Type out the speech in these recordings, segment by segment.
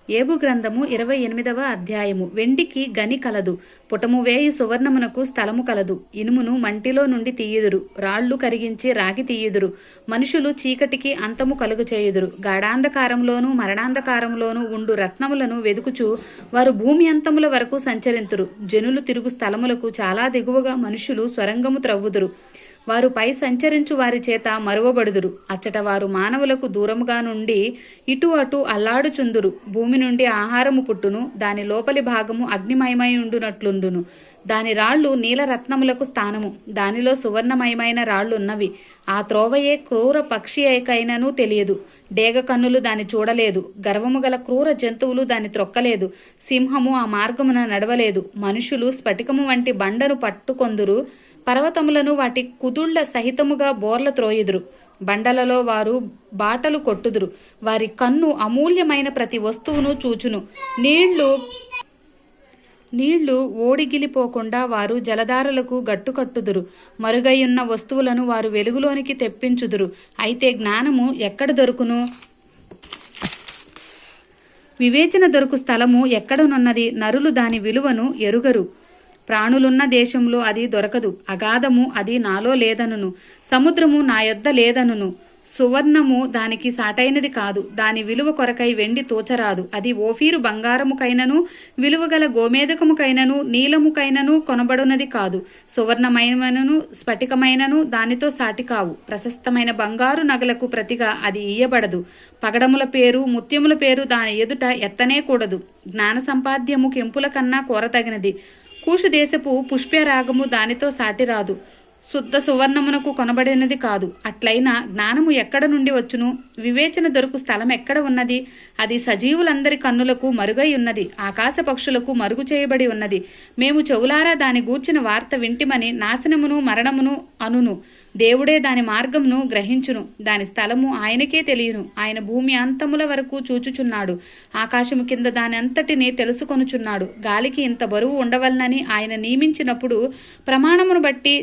ఏబు గ్రంథము 28వ అధ్యాయము. వెండికి గని కలదు, పుటము వేయి సువర్ణమునకు స్థలము కలదు. ఇనుమును మంటిలో నుండి తీయుదురు, రాళ్లు కరిగించి రాగి తీయుదురు. మనుషులు చీకటికి అంతము కలుగు చేయుదురు. గాఢాంధకారంలోను మరణాంధకారంలోను ఉండు రత్నములను వెదుకుచు వారు భూమి అంతముల వరకు సంచరింతురు. జనులు తిరుగు స్థలములకు చాలా దిగువగా మనుషులు సొరంగము త్రవ్వుదురు. వారు పై సంచరించు వారి చేత మరువబడుదురు. అచ్చట వారు మానవులకు దూరముగా నుండి ఇటు అటు అల్లాడుచుందురు. భూమి నుండి ఆహారము పుట్టును, దాని లోపలి భాగము అగ్నిమయమై ఉండునట్లుండును. దాని రాళ్లు నీలరత్నములకు స్థానము, దానిలో సువర్ణమయమైన రాళ్లున్నవి. ఆ త్రోవయే క్రూర పక్షి ఏకైనను తెలియదు. డేగ కన్నులు దాని చూడలేదు, గర్వము గల క్రూర జంతువులు దాని త్రొక్కలేదు. సింహము ఆ మార్గమున నడవలేదు. మనుషులు స్ఫటికము వంటి బండను పట్టుకొందురు, పర్వతములను వాటి కుదుళ్ల సహితముగా బోర్ల త్రోయుదురు. బండలలో వారు బాటలు కొట్టుదురు. వారి కన్ను అమూల్యమైన ప్రతి వస్తువును చూచును. నీళ్లు ఓడిగిలిపోకుండా వారు జలధారలకు గట్టుకట్టుదురు. మరుగైయున్న వస్తువులను వారు వెలుగులోనికి తెప్పించుదురు. అయితే జ్ఞానము ఎక్కడ దొరుకును? వివేచన దొరుకు స్థలము ఎక్కడనున్నది? నరులు దాని విలువను ఎరుగరు. ప్రాణులున్న దేశంలో అది దొరకదు. అగాధము అది నాలో లేదనును, సముద్రము నా యొద్ద లేదనును. సువర్ణము దానికి సాటైనది కాదు, దాని విలువ కొరకై వెండి తోచరాదు. అది ఓఫీరు బంగారముకైనను విలువగల గోమేదకముకైనను నీలముకైనను కొనబడునది కాదు. సువర్ణమైనను స్ఫటికమైనను దానితో సాటి కావు. ప్రశస్తమైన బంగారు నగలకు ప్రతిగా అది ఇయ్యబడదు. పగడముల పేరు ముత్యముల పేరు దాని ఎదుట ఎత్తనే కూడదు. జ్ఞాన సంపాద్యము కెంపుల కన్నా కోరతగినది. కూషు దేశపు పుష్పరాగము దానితో సాటిరాదు. శుద్ధ సువర్ణమునకు కొనబడినది కాదు. అట్లయినా జ్ఞానము ఎక్కడ నుండి వచ్చును? వివేచన దొరుకు స్థలం ఎక్కడ ఉన్నది? అది సజీవులందరి కన్నులకు మరుగై ఉన్నది, ఆకాశ పక్షులకు మరుగు చేయబడి ఉన్నది. మేము చెవులారా దాని గూర్చిన వార్త వింటిమని నాశనమును మరణమును అనును. దేవుడే దాని మార్గమును గ్రహించును. దాని స్థలము ఆయనకే తెలియను. ఆయన భూమి అంతముల వరకు చూచుచున్నాడు. ఆకాశము కింద దాని అంతటిని తెలుసుకొనుచున్నాడు. గాలికి ఇంత బరువు ఉండవలనని ఆయన నియమించినప్పుడు, ప్రమాణమును బట్టి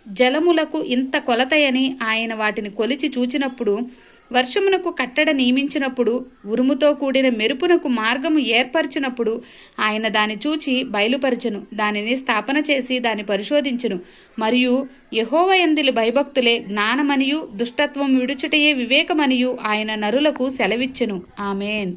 జలములకు ఇంత కొలతయని ఆయన వాటిని కొలిచి చూచినప్పుడు, వర్షమునకు కట్టడ నియమించినప్పుడు, ఉరుముతో కూడిన మెరుపునకు మార్గము ఏర్పరిచినప్పుడు ఆయన దాని చూచి బయలుపరచును. దానిని స్థాపన చేసి దాన్ని పరిశోధించును. మరియు యెహోవా యందలి భయభక్తులే జ్ఞానమనియు దుష్టత్వం విడుచుటయే వివేకమనియు ఆయన నరులకు సెలవిచ్చెను. ఆమేన్.